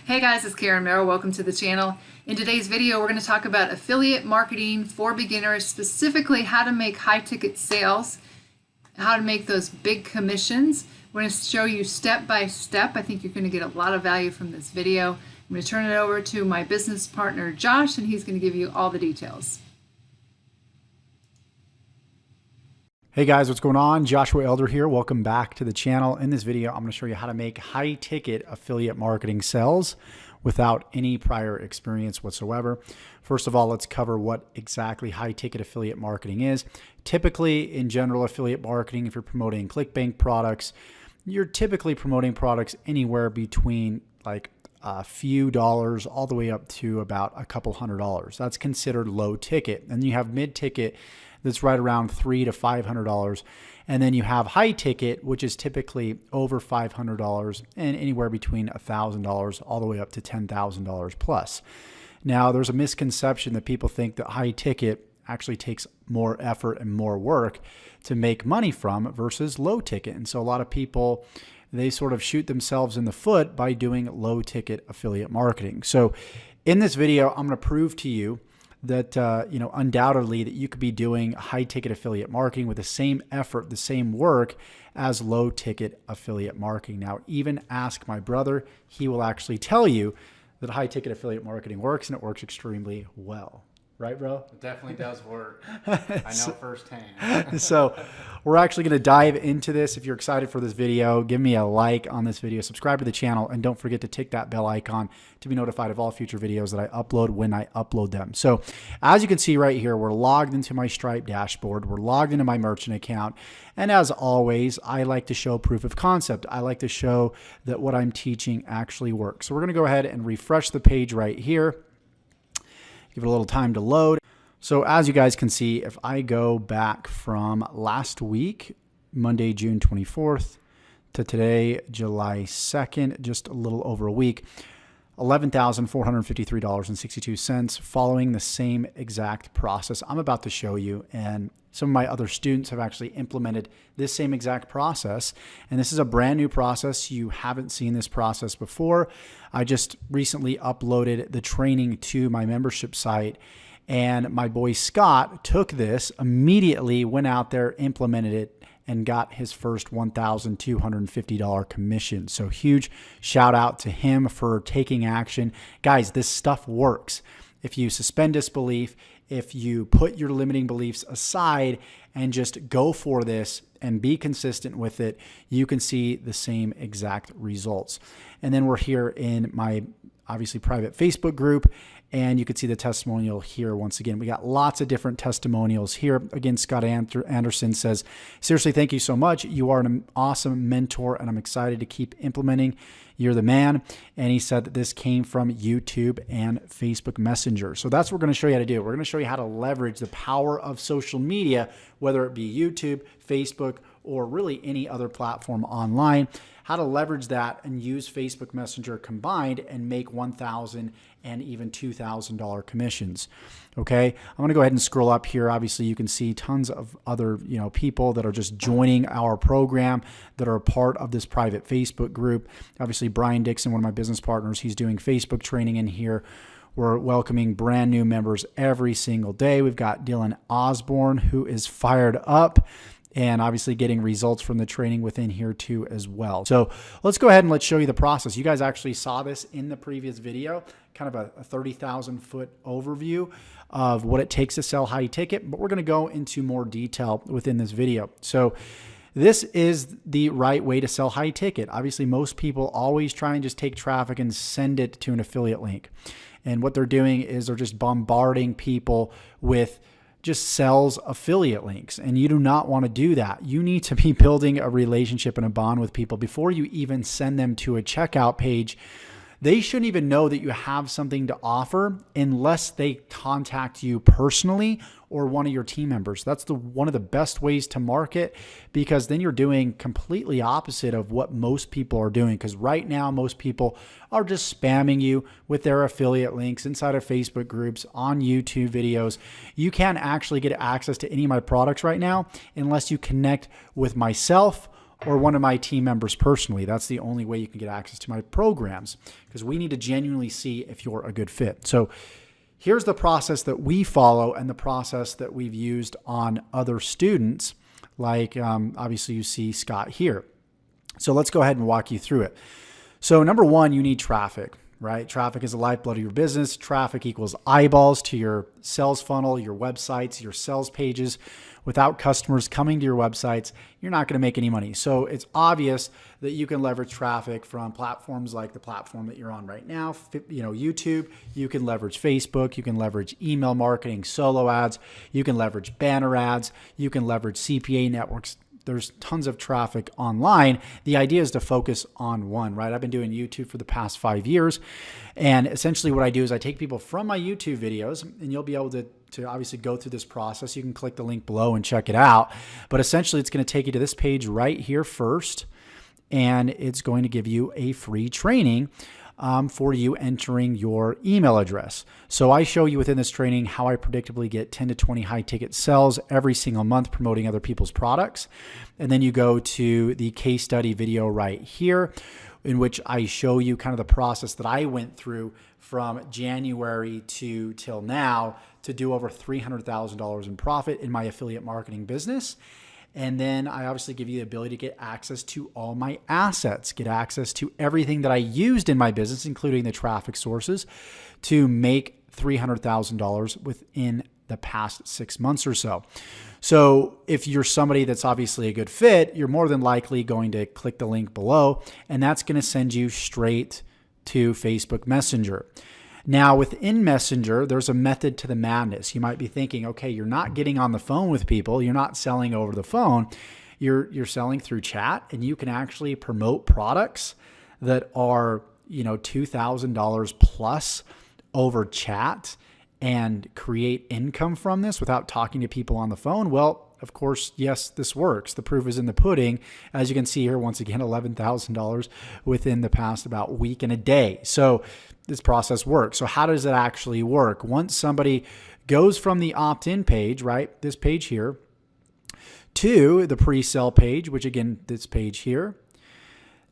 Hey guys, it's Karen Merrill. Welcome to the channel. In today's video, we're going to talk about affiliate marketing for beginners, specifically how to make high ticket sales, how to make those big commissions. We're going to show you step by step. I think you're going to get a lot of value from this video. I'm going to turn it over to my business partner, Josh, and he's going to give you all the details. Hey guys, what's going on? Joshua Elder here. Welcome back to the channel. In this video, I'm going to show you how to make high ticket affiliate marketing sales without any prior experience whatsoever. First of all, let's cover what exactly high ticket affiliate marketing is. Typically, in general affiliate marketing, if you're promoting ClickBank products, you're typically promoting products anywhere between like a few dollars all the way up to about a couple $100s. That's considered low ticket. And you have mid ticket that's right around $300 to $500. And then you have high ticket, which is typically over $500 and anywhere between $1,000 all the way up to $10,000 plus. Now, there's a misconception that people think that high ticket actually takes more effort and more work to make money from versus low ticket. And so a lot of people, they sort of shoot themselves in the foot by doing low ticket affiliate marketing. So in this video, I'm going to prove to you that, undoubtedly that you could be doing high ticket affiliate marketing with the same effort, the same work as low ticket affiliate marketing. Now, even ask my brother, he will actually tell you that high ticket affiliate marketing works, and it works extremely well. Right, bro? It definitely does work. I know firsthand. So we're actually going to dive into this. If you're excited for this video, give me a like on this video, subscribe to the channel, and don't forget to tick that bell icon to be notified of all future videos that I upload when I upload them. So as you can see right here, we're logged into my Stripe dashboard. We're logged into my merchant account. And as always, I like to show proof of concept. I like to show that what I'm teaching actually works. So we're going to go ahead and refresh the page right here. Give it a little time to load. So as you guys can see, if I go back from last week, Monday, June 24th, to today, July 2nd, just a little over a week, $11,453.62, following the same exact process I'm about to show you. And some of my other students have actually implemented this same exact process. And this is a brand new process. You haven't seen this process before. I just recently uploaded the training to my membership site. And my boy Scott took this, immediately went out there, implemented it, and got his first $1,250 commission. So huge shout out to him for taking action. Guys, this stuff works. If you suspend disbelief, if you put your limiting beliefs aside and just go for this and be consistent with it, you can see the same exact results. And then we're here in my obviously private Facebook group, and you can see the testimonial here once again. We got lots of different testimonials here. Again, Scott Anderson says, seriously, thank you so much. You are an awesome mentor, and I'm excited to keep implementing. You're the man. And he said that this came from YouTube and Facebook Messenger. So that's what we're going to show you how to do. We're going to show you how to leverage the power of social media, whether it be YouTube, Facebook, or really any other platform online, how to leverage that and use Facebook Messenger combined and make $1,000 and even $2,000 commissions. Okay, I'm going to go ahead and scroll up here. Obviously, you can see tons of other people that are just joining our program, that are a part of this private Facebook group. Obviously, Brian Dixon, one of my business partners, he's doing Facebook training in here. We're welcoming brand new members every single day. We've got Dylan Osborne, who is fired up, and obviously getting results from the training within here too as well. So let's go ahead and let's show you the process. You guys actually saw this in the previous video, kind of a 30,000 foot overview of what it takes to sell high ticket, but we're going to go into more detail within this video. So this is the right way to sell high ticket. Obviously, most people always try and just take traffic and send it to an affiliate link. And what they're doing is they're just bombarding people with just sells affiliate links, and you do not want to do that. You need to be building a relationship and a bond with people before you even send them to a checkout page. They shouldn't even know that you have something to offer unless they contact you personally or one of your team members. That's one of the best ways to market, because then you're doing completely opposite of what most people are doing. Because right now, most people are just spamming you with their affiliate links inside of Facebook groups, on YouTube videos. You can't actually get access to any of my products right now unless you connect with myself or one of my team members personally. That's the only way you can get access to my programs, because we need to genuinely see if you're a good fit. So here's the process that we follow and the process that we've used on other students, like obviously you see Scott here. So let's go ahead and walk you through it. So number one, you need traffic, right? Traffic is the lifeblood of your business. Traffic equals eyeballs to your sales funnel, your websites, your sales pages. Without customers coming to your websites, you're not going to make any money. So it's obvious that you can leverage traffic from platforms like the platform that you're on right now, YouTube. You can leverage Facebook. You can leverage email marketing, solo ads. You can leverage banner ads. You can leverage CPA networks. There's tons of traffic online. The idea is to focus on one, right? I've been doing YouTube for the past 5 years. And essentially what I do is I take people from my YouTube videos, and you'll be able to obviously go through this process. You can click the link below and check it out. But essentially it's going to take you to this page right here first. And it's going to give you a free training for you entering your email address. So I show you within this training how I predictably get 10 to 20 high ticket sales every single month promoting other people's products. And then you go to the case study video right here, in which I show you kind of the process that I went through from January to till now to do over $300,000 in profit in my affiliate marketing business. And then I obviously give you the ability to get access to all my assets, get access to everything that I used in my business, including the traffic sources, to make $300,000 within the past 6 months or so. So if you're somebody that's obviously a good fit, you're more than likely going to click the link below, and that's going to send you straight to Facebook Messenger. Now, within Messenger, there's a method to the madness. You might be thinking, okay, you're not getting on the phone with people. You're not selling over the phone. You're selling through chat, and you can actually promote products that are, $2,000 plus over chat and create income from this without talking to people on the phone. Well, of course, yes, this works. The proof is in the pudding. As you can see here, once again, $11,000 within the past about week and a day. So this process works. So how does it actually work? Once somebody goes from the opt-in page, right, this page here, to the pre-sale page, which again, this page here,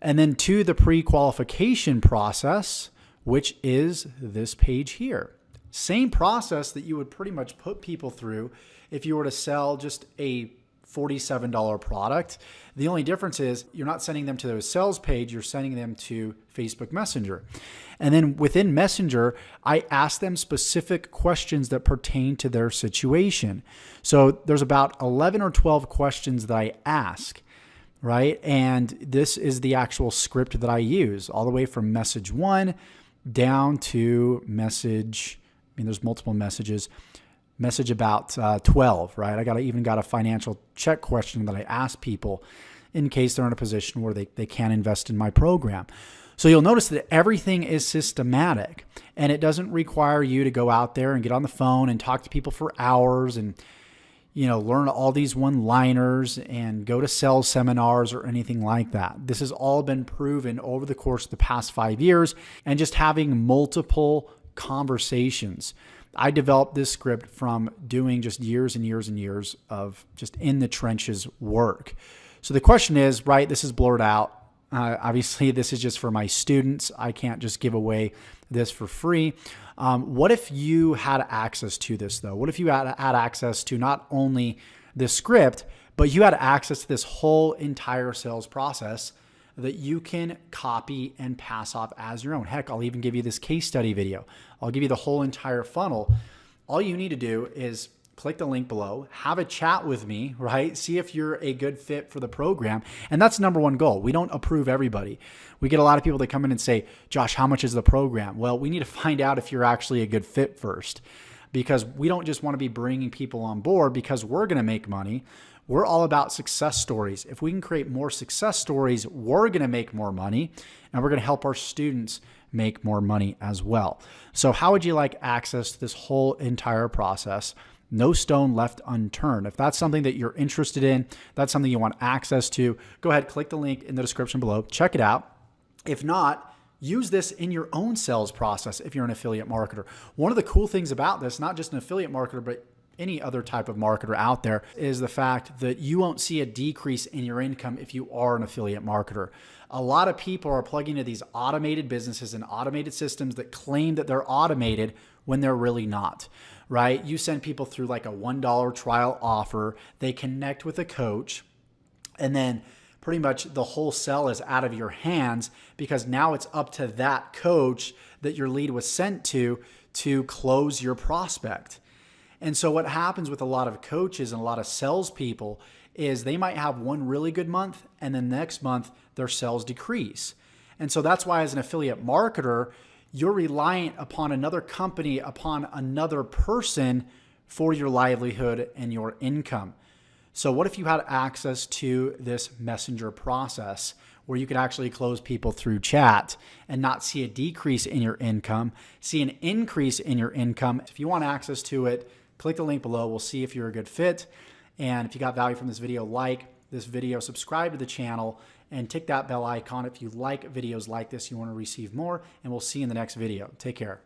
and then to the pre-qualification process, which is this page here. Same process that you would pretty much put people through if you were to sell just a $47 product. The only difference is you're not sending them to the sales page, you're sending them to Facebook Messenger. And then within Messenger, I ask them specific questions that pertain to their situation. So there's about 11 or 12 questions that I ask, right? And this is the actual script that I use, all the way from message 1 down to message, there's multiple messages, message about 12, right? I even got a financial check question that I ask people in case they're in a position where they can invest in my program. So you'll notice that everything is systematic, and it doesn't require you to go out there and get on the phone and talk to people for hours and learn all these one-liners and go to sales seminars or anything like that. This has all been proven over the course of the past 5 years, and just having multiple conversations. I developed this script from doing just years and years and years of just in the trenches work. So the question is, right, this is blurred out. Obviously, this is just for my students. I can't just give away this for free. What if you had access to this, though? What if you had access to not only this script, but you had access to this whole entire sales process that you can copy and pass off as your own? Heck, I'll even give you this case study video. I'll give you the whole entire funnel. All you need to do is click the link below, have a chat with me, right? See if you're a good fit for the program. And that's the number one goal. We don't approve everybody. We get a lot of people that come in and say, Josh, how much is the program? Well, we need to find out if you're actually a good fit first, because we don't just want to be bringing people on board because we're going to make money. We're all about success stories. If we can create more success stories, we're going to make more money, and we're going to help our students make more money as well. So how would you like access to this whole entire process? No stone left unturned. If that's something that you're interested in, that's something you want access to, go ahead, click the link in the description below, check it out. If not, use this in your own sales process if you're an affiliate marketer. One of the cool things about this, not just an affiliate marketer, but any other type of marketer out there is the fact that you won't see a decrease in your income if you are an affiliate marketer. A lot of people are plugging into these automated businesses and automated systems that claim that they're automated when they're really not, right? You send people through like a $1 trial offer, they connect with a coach, and then pretty much the whole sell is out of your hands because now it's up to that coach that your lead was sent to close your prospect. And so what happens with a lot of coaches and a lot of salespeople is they might have one really good month and then next month their sales decrease. And so that's why as an affiliate marketer, you're reliant upon another company, upon another person for your livelihood and your income. So what if you had access to this messenger process where you could actually close people through chat and not see a decrease in your income, see an increase in your income? If you want access to it, click the link below. We'll see if you're a good fit. And if you got value from this video, like this video, subscribe to the channel, and tick that bell icon if you like videos like this, you want to receive more. And we'll see you in the next video. Take care.